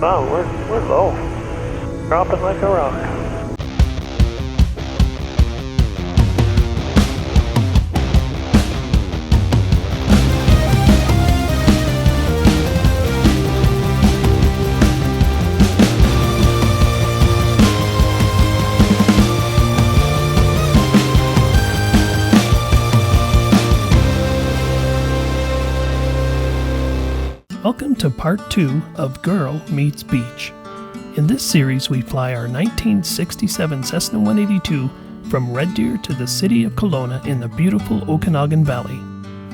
Oh, we're low. Dropping like a rock. Welcome to part 2 of Girl Meets Beach. In this series we fly our 1967 Cessna 182 from Red Deer to the city of Kelowna in the beautiful Okanagan Valley.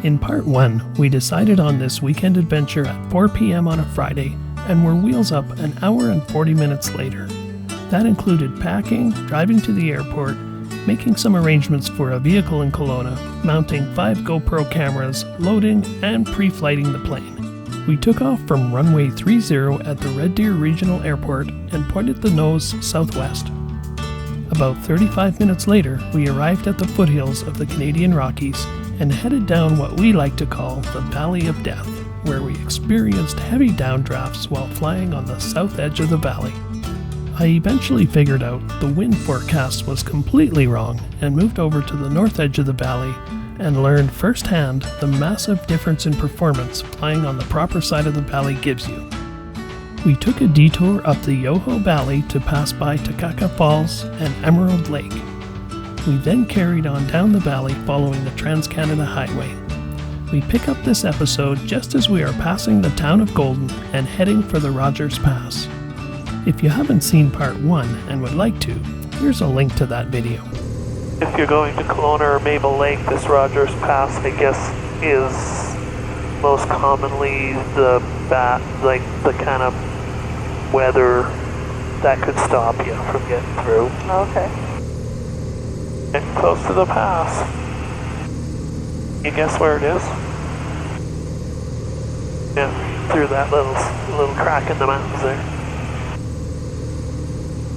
In part 1 we decided on this weekend adventure at 4 p.m. on a Friday and were wheels up an hour and 40 minutes later. That included packing, driving to the airport, making some arrangements for a vehicle in Kelowna, mounting 5 GoPro cameras, loading and pre-flighting the plane. We took off from runway 30 at the Red Deer Regional Airport and pointed the nose southwest. About 35 minutes later, we arrived at the foothills of the Canadian Rockies and headed down what we like to call the Valley of Death, where we experienced heavy downdrafts while flying on the south edge of the valley. I eventually figured out the wind forecast was completely wrong and moved over to the north edge of the valley and learned firsthand the massive difference in performance flying on the proper side of the valley gives you. We took a detour up the Yoho Valley to pass by Takaka Falls and Emerald Lake. We then carried on down the valley following the Trans-Canada Highway. We pick up this episode just as we are passing the town of Golden and heading for the Rogers Pass. If you haven't seen part 1 and would like to, here's a link to that video. If you're going to Kelowna or Maple Lake, this Rogers Pass, I guess, is most commonly the kind of weather that could stop you from getting through. Okay. Getting close to the pass. You guess where it is? Yeah, through that little crack in the mountains there.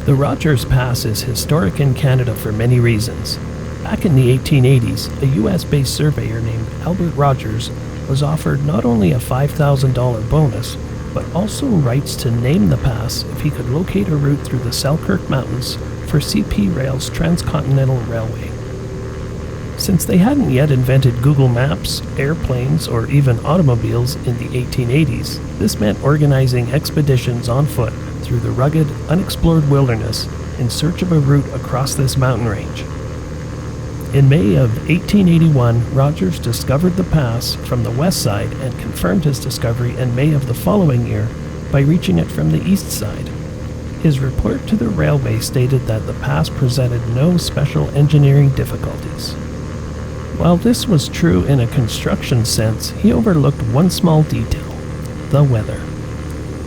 The Rogers Pass is historic in Canada for many reasons. Back in the 1880s, a US-based surveyor named Albert Rogers was offered not only a $5,000 bonus, but also rights to name the pass if he could locate a route through the Selkirk Mountains for CP Rail's Transcontinental Railway. Since they hadn't yet invented Google Maps, airplanes, or even automobiles in the 1880s, this meant organizing expeditions on foot through the rugged, unexplored wilderness in search of a route across this mountain range. In May of 1881, Rogers discovered the pass from the west side and confirmed his discovery in May of the following year by reaching it from the east side. His report to the railway stated that the pass presented no special engineering difficulties. While this was true in a construction sense, he overlooked one small detail: the weather.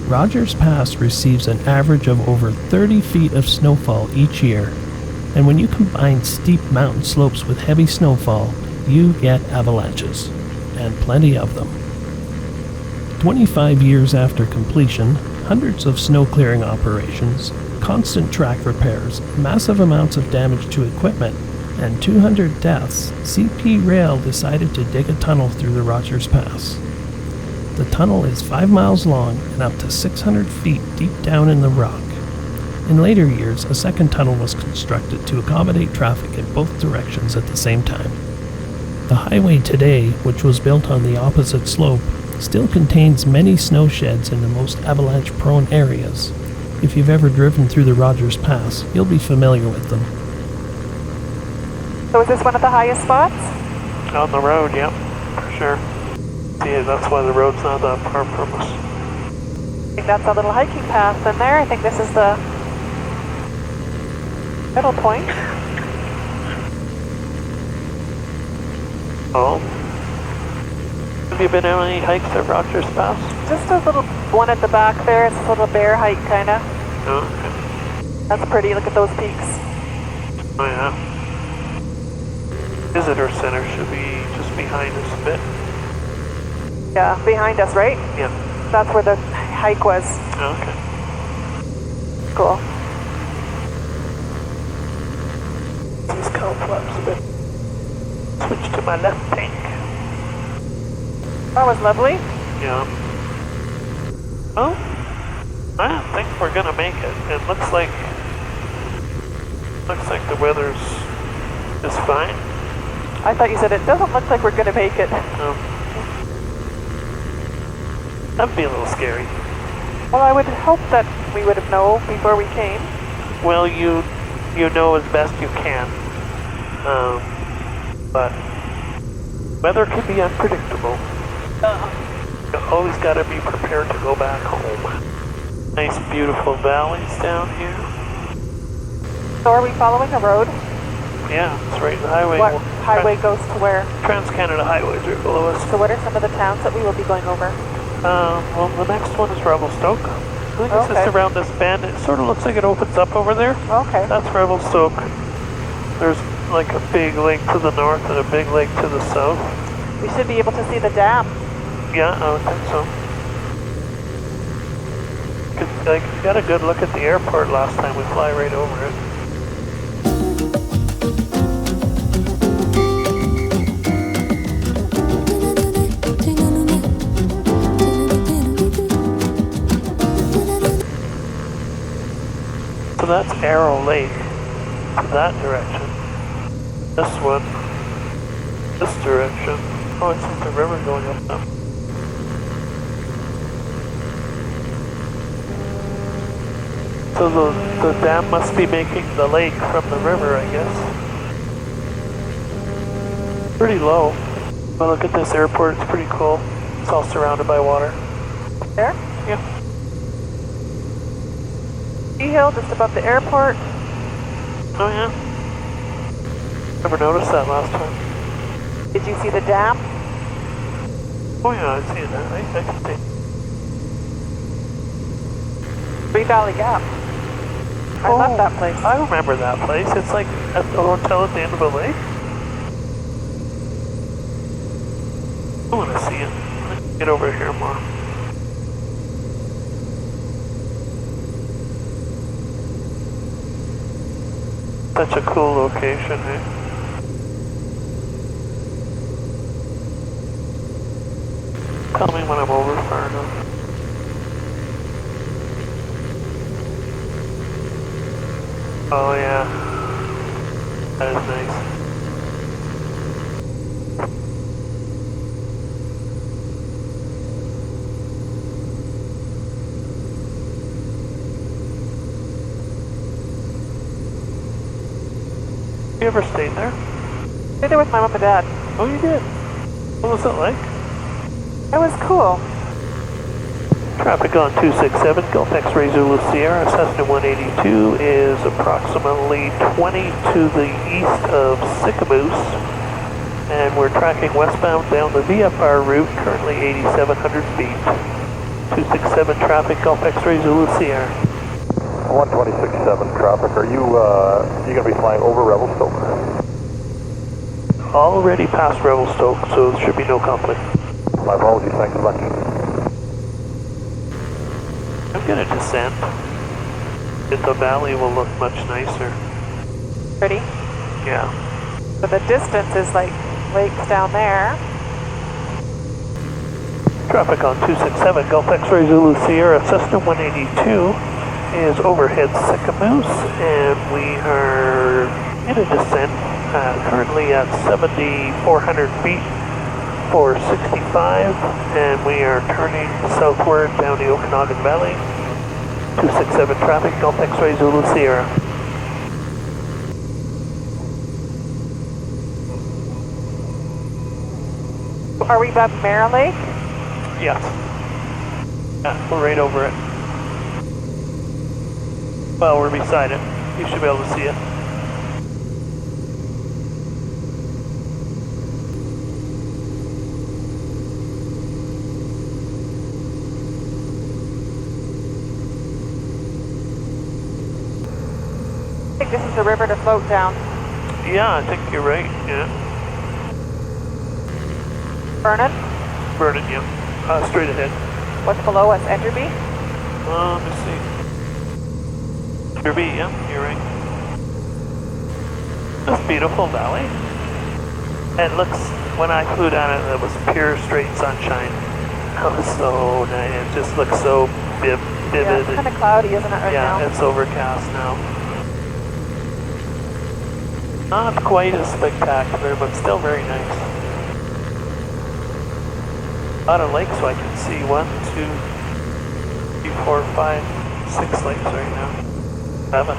Rogers Pass receives an average of over 30 feet of snowfall each year, and when you combine steep mountain slopes with heavy snowfall, you get avalanches, and plenty of them. 25 years after completion, hundreds of snow clearing operations, constant track repairs, massive amounts of damage to equipment, and 200 deaths, CP Rail decided to dig a tunnel through the Rogers Pass. The tunnel is 5 miles long and up to 600 feet deep down in the rock. In later years, a second tunnel was constructed to accommodate traffic in both directions at the same time. The highway today, which was built on the opposite slope, still contains many snow sheds in the most avalanche-prone areas. If you've ever driven through the Rogers Pass, you'll be familiar with them. So is this one of the highest spots? On the road, yep, for sure. Yeah, that's why the road's not that far from us. I think that's a little hiking path in there. I think this is the middle point. Oh. Have you been on any hikes at Rogers Pass? Just a little one at the back there. It's a little bear hike, kind of. Oh, okay. That's pretty. Look at those peaks. Oh, yeah. Visitor center should be just behind us a bit. Yeah, behind us, right? Yeah. That's where the hike was. Okay. Cool. These cow flaps a bit. Switch to my left tank. That was lovely. Yeah. Oh, I don't think we're gonna make it. It looks like the weather's is fine. I thought you said it doesn't look like we're going to make it. No. That'd be a little scary. Well, I would hope that we would have known before we came. Well, you know as best you can. But weather can be unpredictable. You always got to be prepared to go back home. Nice, beautiful valleys down here. So are we following a road? Yeah, it's right. The highway. What highway goes to where? Trans-Canada highways are below us. So what are some of the towns that we will be going over? Well, the next one is Revelstoke. I think it's Okay. just around this bend. It sort of looks like it opens up over there. Okay. That's Revelstoke. There's like a big lake to the north and a big lake to the south. We should be able to see the dam. Yeah, I would think so. I got a good look at the airport last time. We fly right over it. So that's Arrow Lake, to that direction. This one, this direction. Oh, it's just the river going up now. So the dam must be making the lake from the river, I guess. Pretty low. But look at this airport, it's pretty cool. It's all surrounded by water. There? Yeah. Ski hill just above the airport. Oh yeah. Never noticed that last time. Did you see the dam? Oh yeah, I've seen that. I can see. Three Valley Gap. I love that place. I remember that place. It's like at the hotel at the end of a lake. I want to see it. Let's get over here more. Such a cool location, eh? Tell me when I'm over far enough. Oh yeah, that is nice. You ever stayed there? Stayed there with my mom and dad. Oh, you did? What was it like? It was cool. Traffic on 267, Gulf X-Ray Zulu Sierra, Cessna 182 is approximately 20 to the east of Sicamous, and we're tracking westbound down the VFR route, currently 8,700 feet. 267 traffic, Gulf X-Ray Zulu Sierra. 126.7 traffic, are you going to be flying over Revelstoke? Already past Revelstoke, so there should be no conflict. My apologies, thanks so much. I'm going to descend. The valley will look much nicer. Pretty. Yeah. But the distance is like lakes down there. Traffic on 267, Gulf X-Ray Zulu Sierra, Cessna 182 is overhead Sicamous, and we are in a descent, currently at 7,400 feet for 65, and we are turning southward down the Okanagan Valley. 267 traffic, Gulf X-Ray Zulu Sierra. Are we above Mare Lake? Yes. Yeah, we're right over it. Well, we're beside it. You should be able to see it. I think this is the river to float down. Yeah, I think you're right, yeah. Vernon? Vernon, yeah. Straight ahead. What's below us? Enderby? Let me see. Enderby, yeah, you're right. This beautiful valley. It looks, when I flew down it, it was pure straight sunshine. That was so nice. It just looks so Yeah, it's kind of cloudy, isn't it, right now? Yeah, it's overcast now. Not quite as spectacular, but still very nice. A lot of lakes, so I can see 1, 2, 3, 4, 5, 6 lakes right now. 7.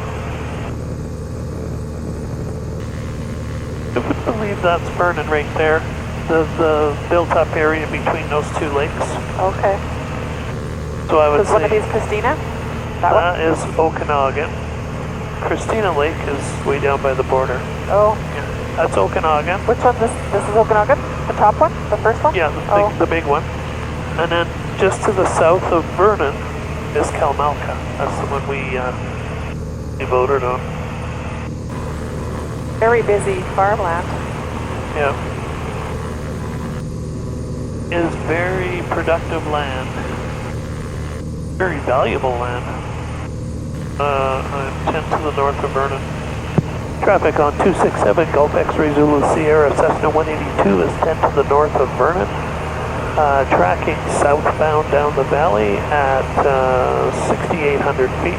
I would believe that's Vernon right there. The built-up area between those 2 lakes. Okay. So I would Is say one of these Christina? that is Okanagan. Christina Lake is way down by the border. Oh. Yeah, that's Okanagan. Which one? This is Okanagan? The top one? The first one? Yeah, the big one. And then just to the south of Vernon is Kalmalka. That's the one we voted on. Very busy farmland. Yeah. Is very productive land. Very valuable land. 10 to the north of Vernon. Traffic on 267 Gulf X-Ray Zulu Sierra Cessna 182 is 10 to the north of Vernon. Tracking southbound down the valley at 6,800 feet.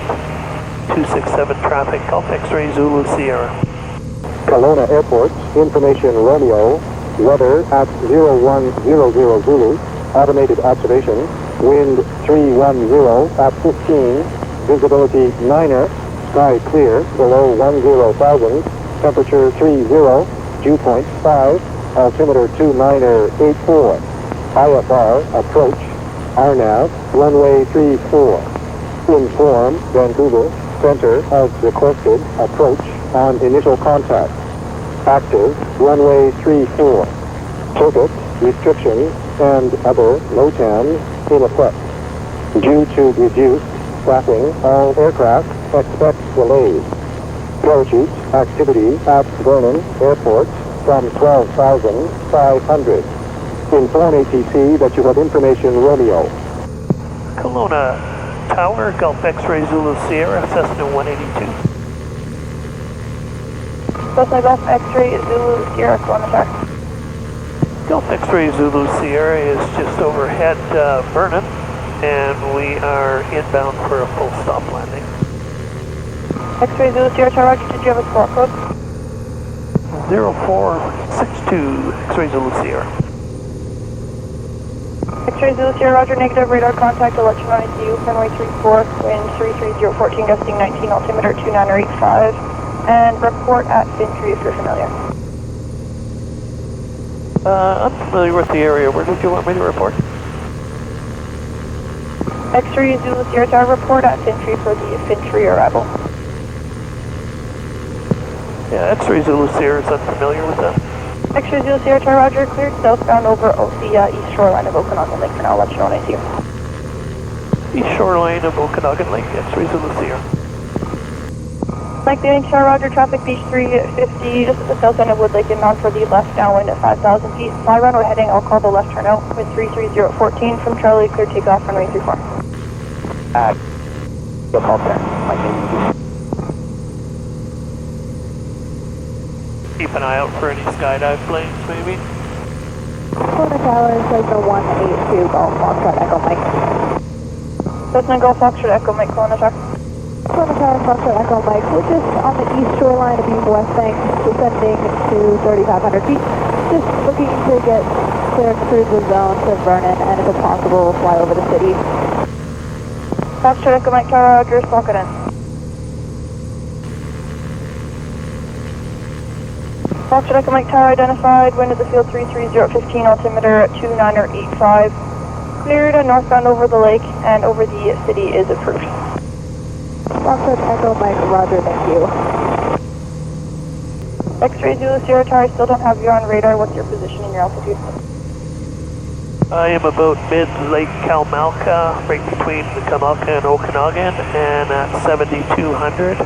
267 traffic Gulf X-Ray Zulu Sierra. Kelowna Airport, information Romeo, weather at 0100 Zulu, automated observation, wind 310 at 15, visibility 9er, sky clear, below 10,000, temperature 30, dew point 5, altimeter 29er84, IFR, approach, RNAV, runway 34, inform Vancouver, center of requested approach on initial contact, active, runway 34, ticket, restrictions, and other LOTAMs in effect. Due to reduced staffing, all aircraft expect delays. Parachute activity at Vernon Airport from 12,500. Inform ATC that you have information Romeo. Kelowna Tower, Gulf X-Ray Zulu Sierra, Cessna 182. Cessna Gulf X-Ray Zulu Sierra Kelowna Tower. Gulf X-Ray Zulu Sierra is just overhead Vernon, and we are inbound for a full stop landing. X-Ray Zulu Sierra Tower, Roger, did you have a squawk code? 0462 X-Ray Zulu Sierra. X-Ray Zulu Sierra, Roger, negative, radar contact, electronic ICU, runway 34, wind 33014, gusting 19, altimeter 2985, and report at Fintry if you're familiar. I'm familiar with the area. Where did you want me to report? X-Ray Zulu Sierra Tower, report at Fintry for the Fintry arrival. Yeah, X-Ray Zulu Sierra is unfamiliar with that. X-Ray Zulu Sierra Tower, Roger, cleared southbound over the east shoreline of Okanagan Lake for now. I'll let you know when I see you. East shoreline of Okanagan Lake, X-Ray Zulu Sierra. Mike Dating Tower, Roger, traffic beach 350, just at the south end of Wood Lake, inbound for the left downwind at 5,000 feet. Fly run, we're heading, I'll call the left turn out with 33014 from Charlie, clear takeoff, runway 34. Good call there. Mike Dating. Keep an eye out for any skydive planes, maybe. Kelowna Tower, Cessna 182, Golf Foxtrot, Echo Mike. Cessna Golf Foxtrot, Echo Mike, Kelowna Tower. Kelowna Tower, Foxtrot, Echo Mike. We're just on the east shoreline of the West Bank, descending to 3,500 feet. Just looking to get cleared through the zone to Vernon, and if it's possible, fly over the city. Foxtrot, Echo Mike, Tower, Roger, lock it in. Foxtrot Echo Mike Tower identified, wind of the field 33015, altimeter 2985. Cleared northbound over the lake and over the city is approved. Foxtrot Echo Mike, Roger, thank you. X-Ray Zulu Sierra Tower, I still don't have you on radar. What's your position and your altitude? I am about mid-Lake Kalmalka, right between the Kalmalka and Okanagan, and at 7,200.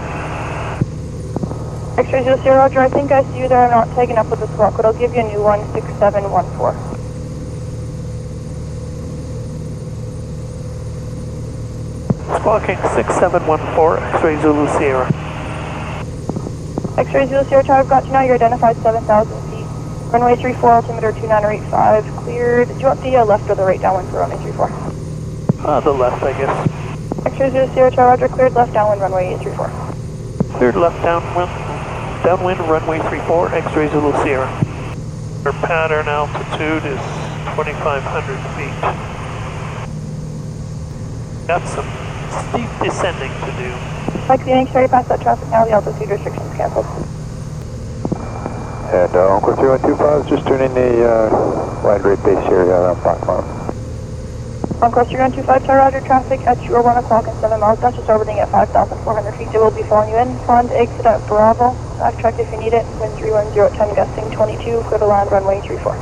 X-Ray Zulu Sierra, Roger, I think I see you there. I'm not tagging up with the squawk, but I'll give you a new one, 6714. Squawking 6714, X-Ray Zulu Sierra. X-Ray Zulu Sierra Tower, I've got you now. You're identified 7,000 feet. Runway 34, altimeter 2985. Cleared. Do you want the left or the right downwind for runway 34? The left, I guess. X-ray 0 Tower, Roger, cleared left downwind runway 34. Cleared left downwind runway 34, X-ray Zulu Sierra. Our pattern altitude is 2,500 feet. Got some steep descending to do. Like the NX past that traffic now, the altitude restrictions canceled. And Encore 3125 is just turning the wide rate base here around platform. Encore 3125 Tower, Roger, traffic at your 1 o'clock and 7 miles, Dutch is orbiting at 5,400 feet. It will be following you in. Plan to exit at Bravo. Backtrack if you need it. Wind 310 at 10, gusting 22, clear to land runway 34.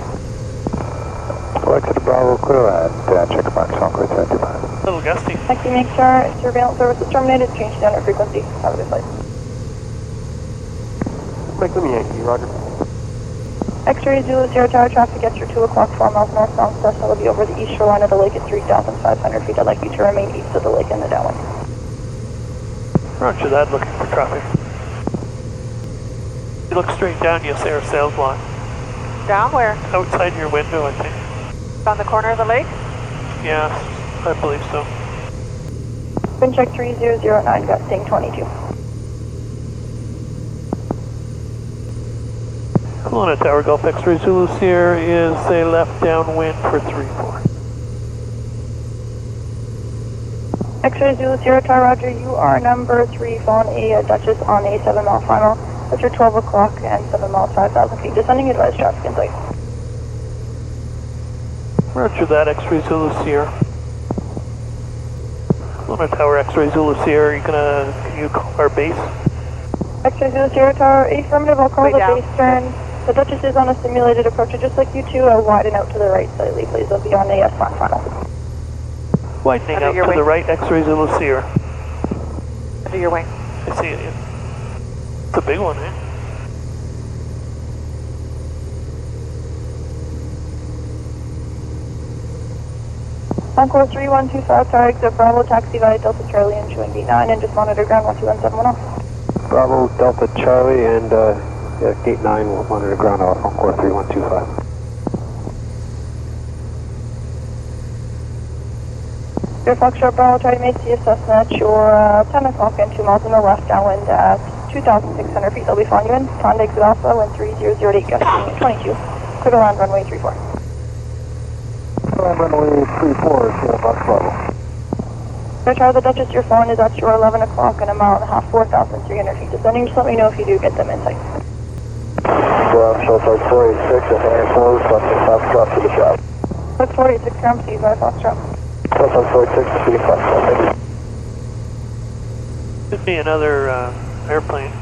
Exit to Bravo, clear land, check marks, Encore 3125. Little gusty. Taxi, make sure surveillance service is terminated. Change down at frequency. Have a good flight. Make them Yankee, Roger. X-ray Zulu Sierra Tower, traffic at your 2 o'clock 4 miles northbound. Cessna will be over the east shoreline of the lake at 3,500 feet. I'd like you to remain east of the lake in the downwind. Roger that, looking for traffic. You look straight down, you'll see our sails line. Down where? Outside your window, I think. On the corner of the lake? Yes, I believe so. Wind check 3009, gusting 22. Kelowna Tower, Golf X-ray Zulu Sierra is a left downwind for 3-4. X-ray Zulu Sierra Tower, Roger, you are number 3, following a Duchess on a 7 mile final. At your 12 o'clock and 7 miles, 5,000 feet. Descending advised traffic in sight. Roger that, X-ray Zulu Sierra. Kelowna Tower, X-ray Zulu Sierra, can you call our base? X-ray Zulu Sierra Tower, affirmative, I'll call Way the down. base turn. The Duchess is on a simulated approach, just like you two, widen out to the right slightly, please. They'll be on a slant final. Widening Under out your to wing. the right, X-ray Zulu Sierra. Under your wing. I see it, yeah. It's a big one, eh? Encore 3125 Tower, exit Bravo, taxi via Delta Charlie and showing B9, and just monitor ground 12171 off. Bravo, Delta Charlie, and gate 9 will monitor ground off Encore 3125. Your Foxtrot Bravo, Charlie, may see a Cessna at your 10 o'clock and 2 miles in the left downwind at 2,600 feet. They'll be following you in. Plan to exit Alpha, wind 3008, gusting 22. Clear to land runway 34. Runway 34, Fox Bravo. Your Tower, the Duchess, your phone is at your 11 o'clock and a mile and a half, 4,300 feet. Descending, just let me know if you do get them in sight. Showfire 486, if any flows, selecting Foxtrot to the job. Look 486, ground seas by Foxtrot. Showfire 486, speeding Foxtrot, thank you. Could be another airplane.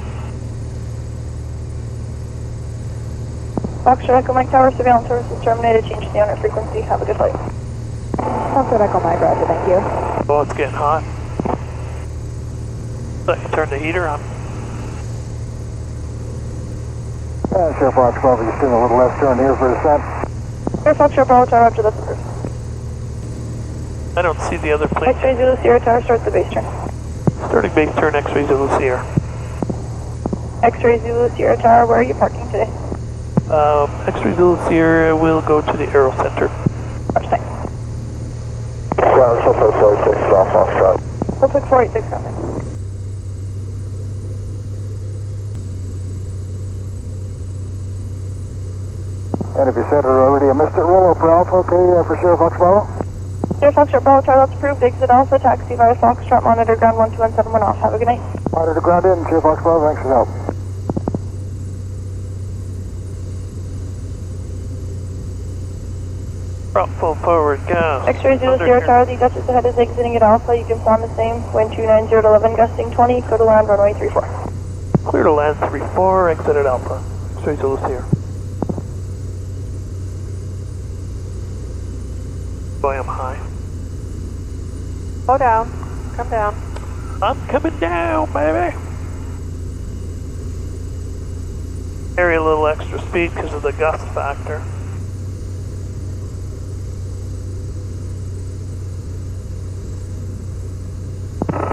Foxtrot Echo Mike Tower, surveillance service is terminated. Change to the owner frequency. Have a good flight. Foxtrot Echo Mike, Roger, thank you. Oh, it's getting hot. Let you turn the heater on. Sure, Fox Bravo, you're doing a little left turn here for descent. Your Foxtrot Bravo Tower, after that's approved. I don't see the other plane. X-ray Zulu Sierra Tower, start the base turn. Starting base turn, X-ray Zulu Sierra. X-ray Zulu Sierra Tower, where are you parking today? X-ray Zulu Sierra will go to the Aero Center. Roger, thanks. Ground Showfire 486, off Foxtrot. Perfect 486, coming. Enderby Center already a missed it. Roll up for Alpha, okay, for sure, Fox Bravo. Your Foxtrot Bravo Tower, that's approved. Exit Alpha, taxi via Foxtrot, monitor ground 12171 off. Have a good night. Monitor ground in, sure, Fox Bravo, thanks for the help. Prop full forward, gas. X-ray Zulu Sierra Tower, the Duchess ahead is exiting at Alpha. You can plan the same. Wind 290 at 11, gusting 20. Go to land runway 34. Clear to land 3-4, exit at Alpha. X-ray Zulu Sierra. Boy, I'm high. Slow down. Come down. I'm coming down, baby. Carry a little extra speed because of the gust factor.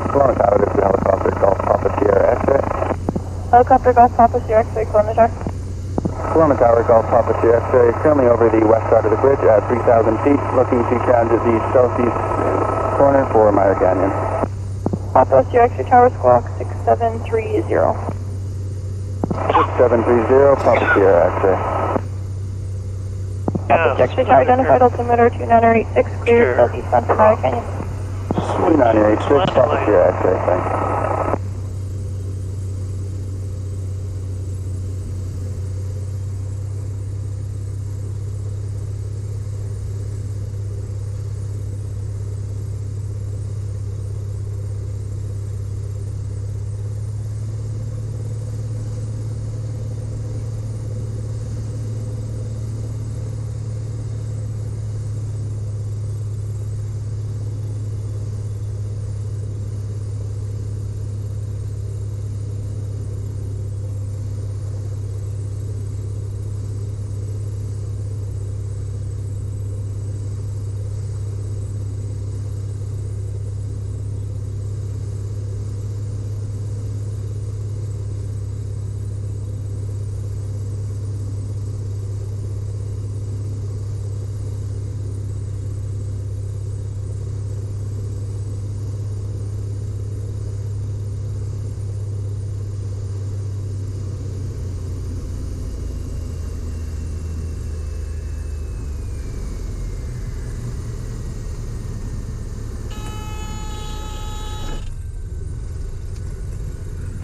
Kelowna Tower, this is helicopter, Golf Papa Sierra X-ray. Helicopter Golf Papa Sierra X-ray, Kelowna Tower. Kelowna Tower, Golf Papa Sierra X-ray, currently over the west side of the bridge at 3,000 feet, looking to transit the southeast corner for Meyer Canyon. Papa, your X-ray tower squawk 6730. 6730, Papa Sierra X-ray. Papa, X-ray tower identified altimeter 2986, clear southeast on Sonata Canyon. 2986, Papa Sierra X-ray, thanks.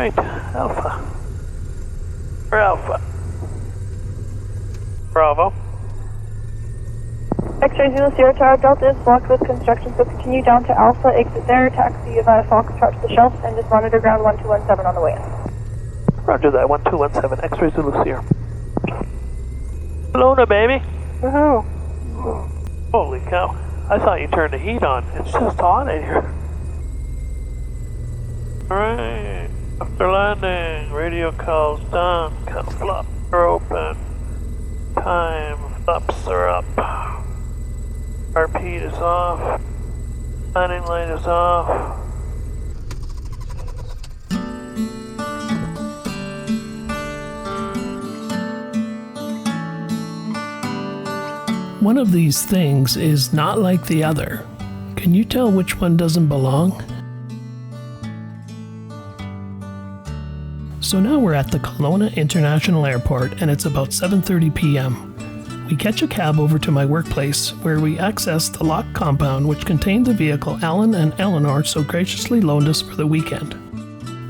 Right, Alpha. For Alpha. Bravo. X-ray Zulu Sierra Tower Delta is blocked with construction, so continue down to Alpha, exit there, taxi via Foxtrot to the shelf, and just monitor ground 1217 on the way in. Roger that, 1217, X-ray Zulu Sierra. Kelowna, baby. Woohoo. Holy cow. I thought you turned the heat on. It's just hot in here. Alright. After landing, radio calls done. Count flaps are open. Time, flaps are up. RP is off. Landing light is off. One of these things is not like the other. Can you tell which one doesn't belong? So now we're at the Kelowna International Airport and it's about 7:30 p.m. We catch a cab over to my workplace where we access the locked compound which contained the vehicle Alan and Eleanor so graciously loaned us for the weekend.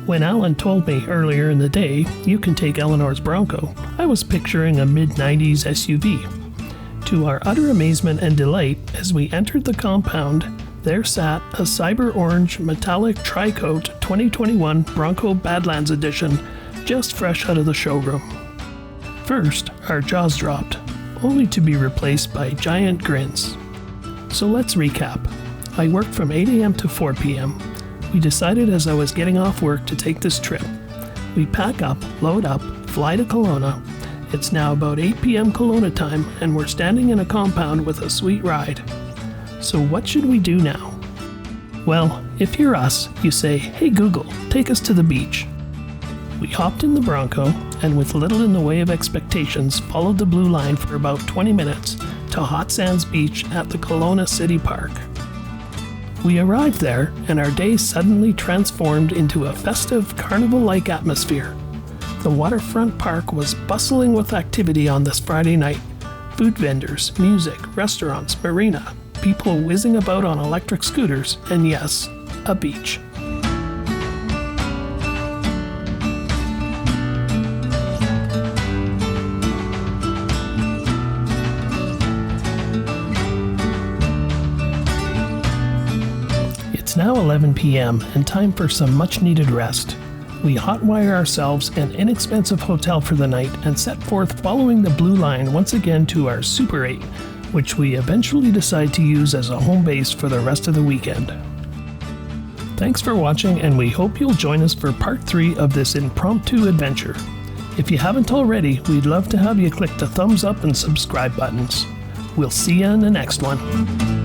When Alan told me earlier in the day, you can take Eleanor's Bronco, I was picturing a mid-90s SUV. To our utter amazement and delight, as we entered the compound, there sat a cyber orange metallic tri-coat 2021 Bronco Badlands Edition, just fresh out of the showroom. First, our jaws dropped, only to be replaced by giant grins. So let's recap. I worked from 8 a.m. to 4 p.m. We decided as I was getting off work to take this trip. We pack up, load up, fly to Kelowna. It's now about 8 p.m. Kelowna time and we're standing in a compound with a sweet ride. So what should we do now? Well, if you're us, you say, hey Google, take us to the beach. We hopped in the Bronco and with little in the way of expectations followed the blue line for about 20 minutes to Hot Sands Beach at the Kelowna City Park. We arrived there and our day suddenly transformed into a festive carnival-like atmosphere. The waterfront park was bustling with activity on this Friday night. Food vendors, music, restaurants, marina, people whizzing about on electric scooters, and yes, a beach. It's now 11 p.m. and time for some much-needed rest. We hotwire ourselves an inexpensive hotel for the night and set forth following the blue line once again to our Super 8, which we eventually decide to use as a home base for the rest of the weekend. Thanks for watching and we hope you'll join us for part 3 of this impromptu adventure. If you haven't already, we'd love to have you click the thumbs up and subscribe buttons. We'll see you in the next one.